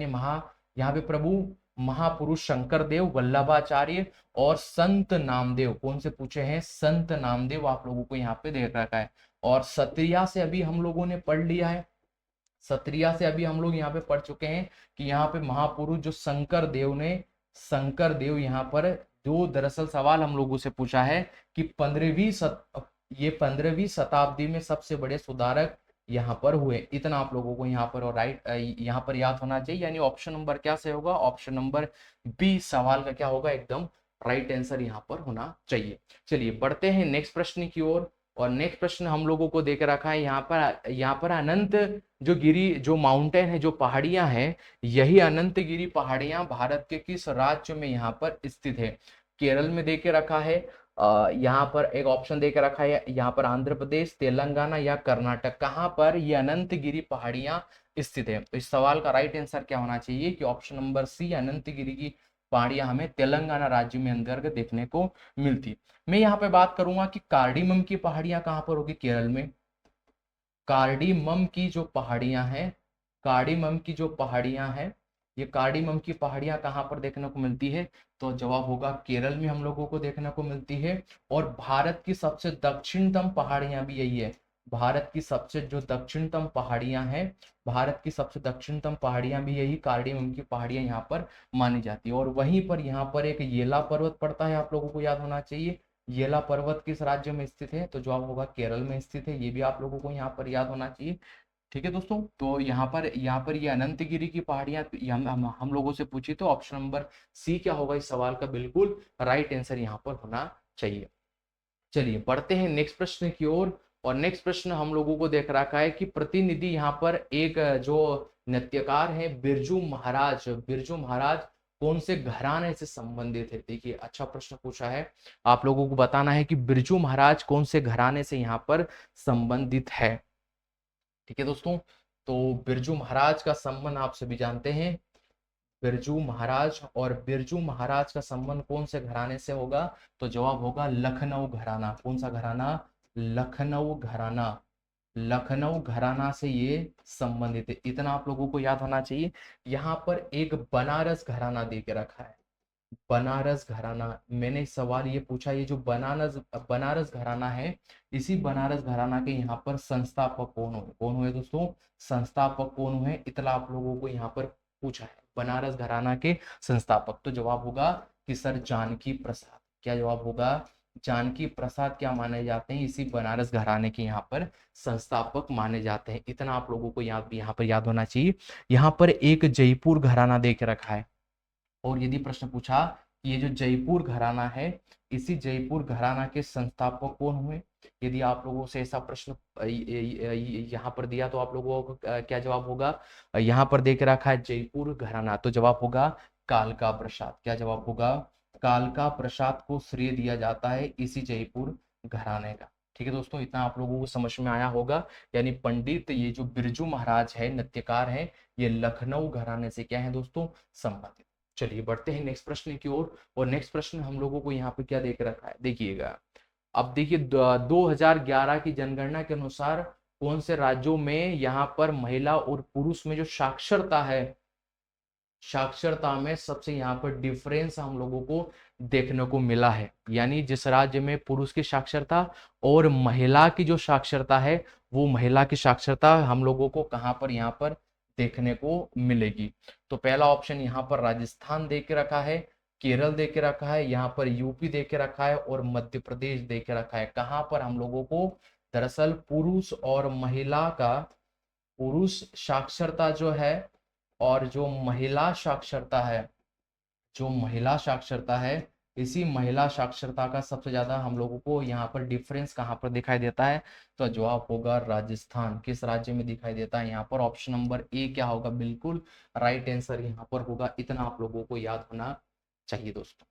महा, यहाँ पे प्रभु महापुरुष शंकरदेव, वल्लभाचार्य और संत नामदेव। कौन से पूछे हैं? संत नामदेव आप लोगों को यहाँ पे देख रखा है। और सत्रिया से अभी हम लोगों ने पढ़ लिया है, सत्रिया से अभी हम लोग यहाँ पे पढ़ चुके हैं कि यहाँ पे महापुरुष जो शंकर देव ने, शंकर देव यहाँ पर जो दरअसल सवाल हम लोगों से पूछा है कि 15वीं शताब्दी में सबसे बड़े सुधारक यहाँ पर हुए। इतना आप लोगों को यहाँ पर और राइट यहाँ पर याद होना चाहिए। यानी ऑप्शन नंबर क्या से होगा? ऑप्शन नंबर बी सवाल का क्या होगा? एकदम राइट आंसर यहाँ पर होना चाहिए। चलिए बढ़ते हैं नेक्स्ट प्रश्न की ओर। और नेक्स्ट प्रश्न हम लोगों को देकर रखा है यहाँ पर अनंत जो गिरी, जो माउंटेन है, जो पहाड़ियां हैं, यही अनंत गिरी पहाड़ियां भारत के किस राज्य में यहाँ पर स्थित है? केरल में देके रखा है, यहाँ पर एक ऑप्शन देके रखा है, यहाँ पर आंध्र प्रदेश, तेलंगाना या कर्नाटक। कहाँ पर ये अनंत गिरी पहाड़ियां स्थित है? तो इस सवाल का राइट आंसर क्या होना चाहिए कि ऑप्शन नंबर सी, अनंत गिरी की पहाड़ियां हमें तेलंगाना राज्य में अंतर्गत देखने को मिलती। मैं यहाँ पे बात करूंगा कि कार्डिमम की पहाड़ियां कहाँ पर होगी? केरल में। कार्डिमम की जो पहाड़ियां हैं, कार्डिमम की जो पहाड़ियां हैं, ये कार्डिमम की पहाड़ियां कहाँ पर देखने को मिलती है? तो जवाब होगा केरल में हम लोगों को देखने को मिलती है। और भारत की सबसे दक्षिणतम पहाड़ियां भी यही है। भारत की सबसे जो दक्षिणतम पहाड़ियां हैं, भारत की सबसे दक्षिणतम पहाड़ियां भी यही कार्डिमम की पहाड़ियां यहाँ पर मानी जाती है। और वहीं पर यहाँ पर एक येला पर्वत पड़ता है, आप लोगों को याद होना चाहिए। येला पर्वत किस राज्य में स्थित है? तो जवाब होगा केरल में स्थित है। ये भी आप लोगों को यहाँ पर याद होना चाहिए। ठीक है दोस्तों, तो यहाँ पर ये अनंतगिरी की पहाड़ियां हम लोगों से पूछी, तो ऑप्शन नंबर सी क्या होगा इस सवाल का? बिल्कुल राइट आंसर यहाँ पर होना चाहिए। चलिए बढ़ते हैं नेक्स्ट प्रश्न की ओर। और नेक्स्ट प्रश्न हम लोगों को देख रखा है कि प्रतिनिधि यहाँ पर एक जो नृत्यकार है बिरजू महाराज, बिरजू महाराज कौन से घराने से संबंधित है? देखिए अच्छा प्रश्न पूछा है, आप लोगों को बताना है कि बिरजू महाराज कौन से घराने से यहाँ पर संबंधित है। ठीक है दोस्तों, तो बिरजू महाराज का संबंध आप सभी जानते हैं, बिरजू महाराज, और बिरजू महाराज का संबंध कौन से घराने से होगा? तो जवाब होगा लखनऊ घराना। कौन सा घराना? लखनऊ घराना। लखनऊ घराना से ये संबंधित है, इतना आप लोगों को याद होना चाहिए। यहाँ पर एक बनारस घराना दे के रखा है, बनारस घराना। मैंने सवाल ये पूछा, ये जो बनारस बनारस घराना है, इसी बनारस घराना के यहाँ पर संस्थापक कौन हुए? कौन हुए दोस्तों? संस्थापक कौन हुए? इतना आप लोगों को यहाँ पर पूछा है, बनारस घराना के संस्थापक। तो जवाब होगा कि सर जानकी प्रसाद। क्या जवाब होगा? जानकी प्रसाद क्या माने जाते हैं? इसी बनारस घराने के यहाँ पर संस्थापक माने जाते हैं। इतना आप लोगों को यहाँ पर याद होना चाहिए। यहाँ पर एक जयपुर घराना देख रखा है, और यदि प्रश्न पूछा कि ये जो जयपुर घराना है, इसी जयपुर घराना के संस्थापक कौन हुए? यदि आप लोगों से ऐसा प्रश्न यहाँ पर दिया, तो आप लोगों को क्या जवाब होगा? यहाँ पर देख रखा है जयपुर घराना, तो जवाब होगा कालका प्रसाद। क्या जवाब होगा? कालका प्रसाद को श्रेय दिया जाता है इसी जयपुर घराने का। ठीक है दोस्तों, इतना आप लोगों को समझ में आया होगा। यानी पंडित ये जो बिरजू महाराज है, नृत्यकार है, ये लखनऊ घराने से क्या है दोस्तों? संबंधित। चलिए बढ़ते हैं नेक्स्ट प्रश्न की ओर। और नेक्स्ट प्रश्न हम लोगों को यहाँ पे क्या देख रखा है? देखिएगा, अब देखिए 2011 की जनगणना के अनुसार कौन से राज्यों में यहाँ पर महिला और पुरुष में जो साक्षरता है, साक्षरता में सबसे यहाँ पर डिफरेंस हम लोगों को देखने को मिला है। यानी जिस राज्य में पुरुष की साक्षरता और महिला की जो साक्षरता है, वो महिला की साक्षरता हम लोगों को कहाँ पर यहाँ पर देखने को मिलेगी? तो पहला ऑप्शन यहाँ पर राजस्थान दे के रखा है, केरल दे के रखा है, यहाँ पर यूपी दे के रखा है, और मध्य प्रदेश दे के रखा है। कहाँ पर हम लोगों को दरअसल पुरुष और महिला का, पुरुष साक्षरता जो है और जो महिला साक्षरता है, जो महिला साक्षरता है, इसी महिला साक्षरता का सबसे ज्यादा हम लोगों को यहाँ पर डिफरेंस कहाँ पर दिखाई देता है? तो जवाब होगा राजस्थान। किस राज्य में दिखाई देता है? यहाँ पर ऑप्शन नंबर ए क्या होगा? बिल्कुल राइट आंसर यहाँ पर होगा। इतना आप लोगों को याद होना चाहिए दोस्तों।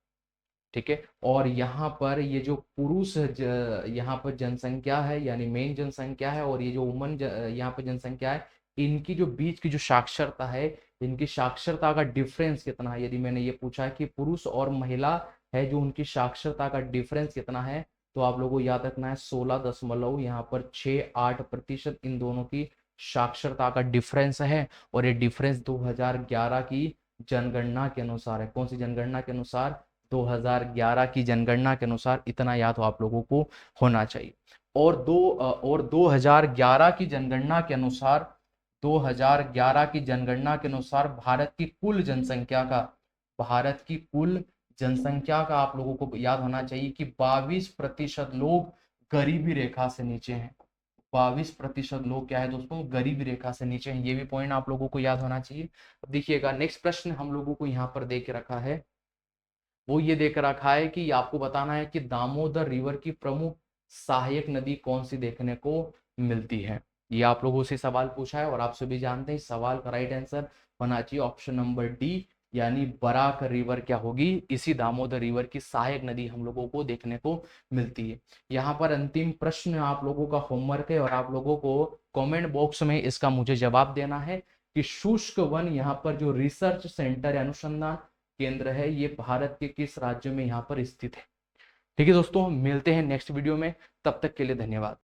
ठीक है, और यहाँ पर ये जो पुरुष यहाँ पर जनसंख्या है, यानी मेन जनसंख्या है, और ये जो वुमन यहाँ पर जनसंख्या है, इनकी जो बीच की जो साक्षरता है, इनकी साक्षरता का डिफरेंस कितना है? यदि मैंने ये पूछा है कि पुरुष और महिला है, जो उनकी साक्षरता का डिफरेंस कितना है, तो आप लोगों को याद रखना है 16 यहाँ पर 68% इन दोनों की साक्षरता का डिफरेंस है। और ये डिफरेंस 2011 की जनगणना के अनुसार है। कौन सी जनगणना के अनुसार? 2011 की जनगणना के अनुसार। इतना याद हो आप लोगों को होना चाहिए। और 2011 की जनगणना के अनुसार, 2011 की जनगणना के अनुसार भारत की कुल जनसंख्या का, भारत की कुल जनसंख्या का आप लोगों को याद होना चाहिए कि 22% लोग गरीबी रेखा से नीचे हैं। 22% लोग क्या है दोस्तों? गरीबी रेखा से नीचे हैं। ये भी पॉइंट आप लोगों को याद होना चाहिए। अब देखिएगा नेक्स्ट प्रश्न हम लोगों को यहाँ पर दे के रखा है, वो ये देख रखा है कि आपको बताना है कि दामोदर रिवर की प्रमुख सहायक नदी कौन सी देखने को मिलती है। ये आप लोगों से सवाल पूछा है और आप सभी जानते हैं इस सवाल का राइट आंसर होना चाहिए ऑप्शन नंबर डी, यानी बराक रिवर क्या होगी? इसी दामोदर रिवर की सहायक नदी हम लोगों को देखने को मिलती है। यहाँ पर अंतिम प्रश्न आप लोगों का होमवर्क है और आप लोगों को कमेंट बॉक्स में इसका मुझे जवाब देना है कि शुष्क वन यहाँ पर जो रिसर्च सेंटर है, अनुसंधान केंद्र है, ये भारत के किस राज्य में यहाँ पर स्थित है। ठीक है दोस्तों, मिलते हैं नेक्स्ट वीडियो में, तब तक के लिए धन्यवाद।